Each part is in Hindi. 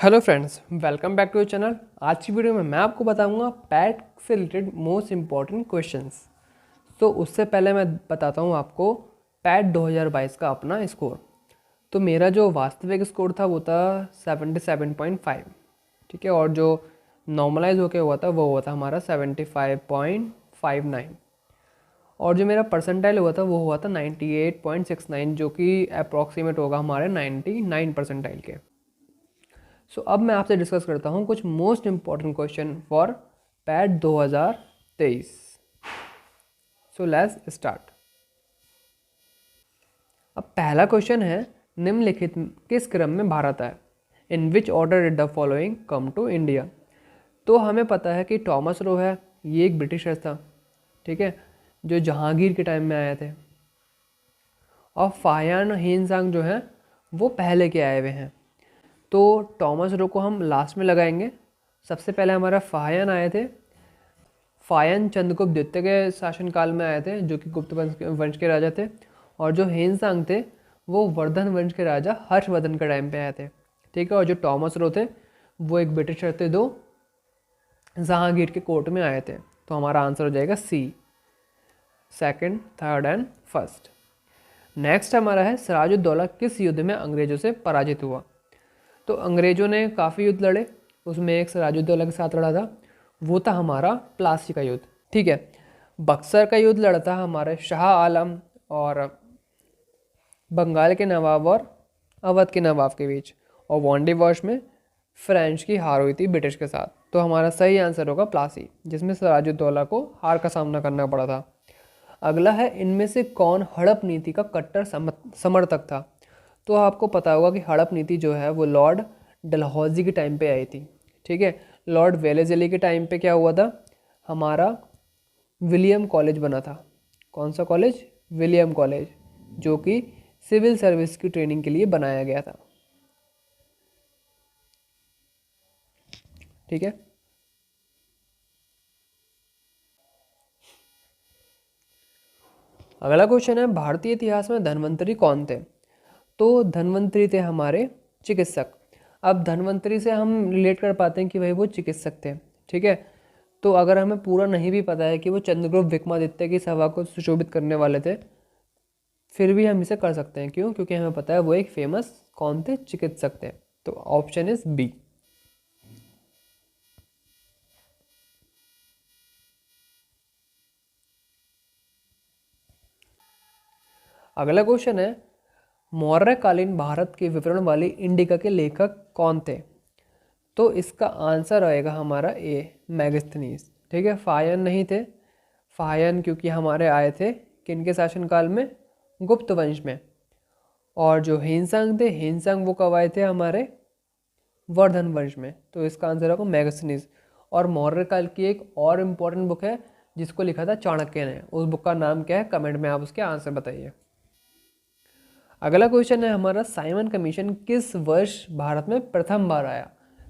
Hello friends, welcome back to your channel. आज की वीडियो में मैं आपको बताऊंगा पैट से रिलेटेड मोस्ट इम्पॉर्टेंट क्वेश्चंस। तो उससे पहले मैं बताता हूं आपको पैट 2022 का अपना स्कोर। तो मेरा जो वास्तविक स्कोर था वो था 77.5, ठीक है, और जो नॉर्मलाइज होके हुआ था वो हुआ था हमारा 75.59, और जो मेरा परसेंटाइल हुआ था वो हुआ था 98.69, जो कि अप्रॉक्सीमेट होगा हमारे 99 परसेंटाइल के। सो अब मैं आपसे डिस्कस करता हूँ कुछ most important question for PAT 2023। So let's start. अब पहला क्वेश्चन है, निम्नलिखित किस क्रम में भारत आया? In which order did the following come to India? तो हमें पता है कि टॉमस रो है, ये एक ब्रिटिशर था, ठीक है, जो जहांगीर के टाइम में आए थे। और फाहियान हेनसांग जो है वो पहले के आए हुए हैं। तो टॉमस रो को हम लास्ट में लगाएंगे। सबसे पहले हमारा फाहियान आए थे। फाहियान चंद्रगुप्त द्वितीय के शासनकाल में आए थे, जो कि गुप्त वंश के राजा थे। और जो हेनसांग थे वो वर्धन वंश के राजा हर्षवर्धन के टाइम पे आए थे, ठीक है। और जो टॉमस रो थे वो एक ब्रिटिशर थे, दो जहांगीर के कोर्ट में आए थे। तो हमारा आंसर हो जाएगा C, second, third and first. Next हमारा है, सिराजुद्दौला किस युद्ध में अंग्रेजों से पराजित हुआ? तो अंग्रेजों ने काफ़ी युद्ध लड़े, उसमें एक सिराजुद्दौला के साथ लड़ा था, वो था हमारा प्लासी का युद्ध, ठीक है। बक्सर का युद्ध लड़ा था हमारे शाह आलम और बंगाल के नवाब और अवध के नवाब के बीच। और वांडी वॉश में फ्रेंच की हार हुई थी ब्रिटिश के साथ। तो हमारा सही आंसर होगा प्लासी, जिसमें सिराजुद्दौला को हार का सामना करना पड़ा था। अगला है, इनमें से कौन हड़प नीति का कट्टर समर्थक था? तो आपको पता होगा कि हड़प नीति जो है वो लॉर्ड डलहौजी के टाइम पे आई थी, ठीक है। लॉर्ड वेलेस्ली के टाइम पे क्या हुआ था, हमारा विलियम कॉलेज बना था। कौन सा कॉलेज? विलियम कॉलेज, जो कि सिविल सर्विस की ट्रेनिंग के लिए बनाया गया था, ठीक है। अगला क्वेश्चन है, भारतीय इतिहास में धन्वंतरी कौन थे? तो धन्वंतरी थे हमारे चिकित्सक। अब धन्वंतरी से हम रिलेट कर पाते हैं कि भाई वो चिकित्सक थे, ठीक है। तो अगर हमें पूरा नहीं भी पता है कि वो चंद्रगुप्त विक्रमादित्य की सभा को सुशोभित करने वाले थे, फिर भी हम इसे कर सकते हैं। क्यों? क्योंकि हमें पता है वो एक फेमस कौन थे? चिकित्सक थे। तो ऑप्शन इज बी। अगला क्वेश्चन है, मौर्यकालीन भारत के विवरण वाली इंडिका के लेखक कौन थे? तो इसका आंसर आएगा हमारा ए, मैगस्थनीज, ठीक है। फाहियान नहीं थे। फाहियान क्योंकि हमारे आए थे किनके शासनकाल में? गुप्त वंश में। और जो हेनसांग थे, हेनसांग वो कब आए थे? हमारे वर्धन वंश में। तो इसका आंसर होगा मैगस्थनीज। और मौर्य काल की एक और इम्पोर्टेंट बुक है जिसको लिखा था चाणक्य ने, उस बुक का नाम क्या है? कमेंट में आप उसके आंसर बताइए। अगला क्वेश्चन है हमारा, साइमन कमीशन किस वर्ष भारत में प्रथम बार आया?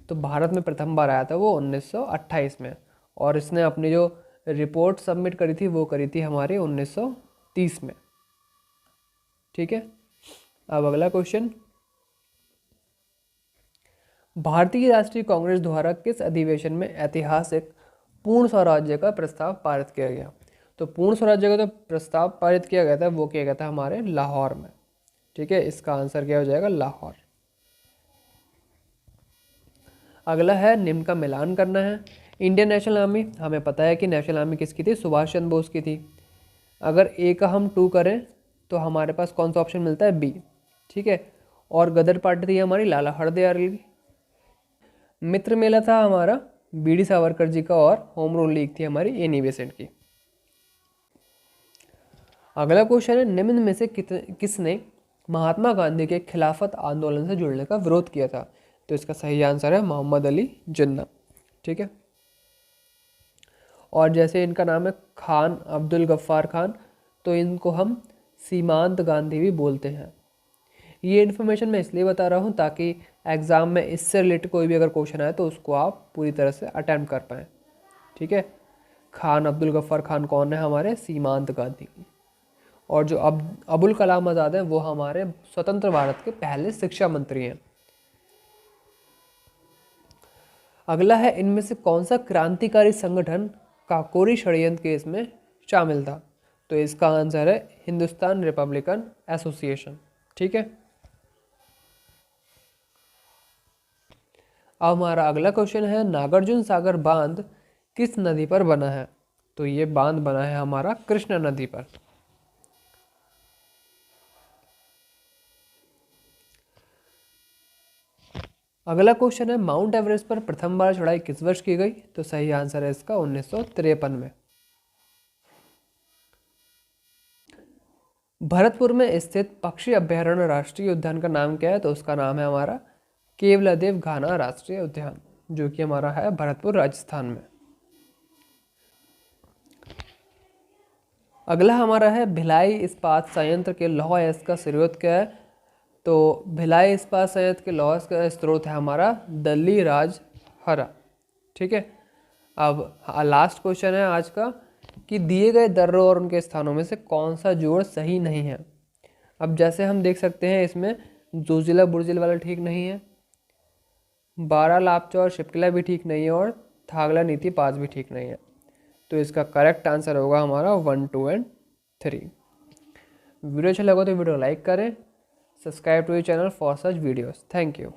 तो भारत में प्रथम बार आया था वो 1928 में, और इसने अपनी जो रिपोर्ट सबमिट करी थी वो करी थी हमारे 1930 में, ठीक है। अब अगला क्वेश्चन, भारतीय राष्ट्रीय कांग्रेस द्वारा किस अधिवेशन में ऐतिहासिक पूर्ण स्वराज्य का प्रस्ताव पारित किया गया? तो पूर्ण स्वराज्य का जो प्रस्ताव पारित किया गया था वो किया गया था हमारे लाहौर में, ठीक है। इसका आंसर क्या हो जाएगा? लाहौर। अगला है, निम्न का मिलान करना है। इंडियन नेशनल आर्मी, हमें पता है कि नेशनल आर्मी किसकी थी? सुभाष चंद्र बोस की थी। अगर ए का हम 2 करें तो हमारे पास कौन सा ऑप्शन मिलता है? बी, ठीक है। और गदर पार्टी थी हमारी लाला हरदयाल की। मित्र मेला था हमारा बीडी सावरकर जी का। और होम रूल लीग थी हमारी एनी बेसेंट की। अगला क्वेश्चन है, निम्न में से किसने महात्मा गांधी के खिलाफत आंदोलन से जुड़ने का विरोध किया था? तो इसका सही आंसर है मोहम्मद अली जिन्ना, ठीक है। और जैसे इनका नाम है खान अब्दुल गफ्फार खान, तो इनको हम सीमांत गांधी भी बोलते हैं। ये इन्फॉर्मेशन मैं इसलिए बता रहा हूँ ताकि एग्ज़ाम में इससे रिलेटेड कोई भी अगर क्वेश्चन आए तो उसको आप पूरी तरह से अटैम्प्ट कर पाएँ, ठीक है। खान अब्दुल गफ्फार खान कौन है? हमारे सीमांत गांधी। और जो अबुल कलाम आज़ाद हैं वो हमारे स्वतंत्र भारत के पहले शिक्षा मंत्री हैं। अगला है, इनमें से कौन सा क्रांतिकारी संगठन काकोरी षड्यंत्र केस में शामिल था? तो इसका आंसर है हिंदुस्तान रिपब्लिकन एसोसिएशन। ठीक है। अब हमारा अगला क्वेश्चन है, नागार्जुन सागर बांध किस नदी पर बना है? तो ये बांध बना है हमारा कृष्णा नदी पर। अगला क्वेश्चन है, माउंट एवरेस्ट पर प्रथम बार चढ़ाई किस वर्ष की गई? तो सही आंसर है इसका 1953 में। भरतपुर में स्थित पक्षी अभ्यारण्य राष्ट्रीय उद्यान का नाम क्या है? तो उसका नाम है हमारा केवलादेव घाना राष्ट्रीय उद्यान, जो कि हमारा है भरतपुर राजस्थान में। अगला हमारा है, भिलाई इस्पात संयंत्र के लौह अयस्क का स्रोत क्या है? तो भिलाई इस्पात संयंत्र के लौह अयस्क का स्रोत है हमारा दल्ली राजहरा। ठीक है। अब लास्ट क्वेश्चन है आज का कि दिए गए दर्रों और उनके स्थानों में से कौन सा जोड़ सही नहीं है? अब जैसे हम देख सकते हैं, इसमें जोजिला बुर्जिल वाला ठीक नहीं है, बारा लापचा और शिपकिला भी ठीक नहीं है, और थागला नीति पास भी ठीक नहीं है। तो इसका करेक्ट आंसर होगा हमारा 1, 2 एंड 3। वीडियो अच्छा लगा तो वीडियो लाइक करें, subscribe to your channel for such videos. Thank you.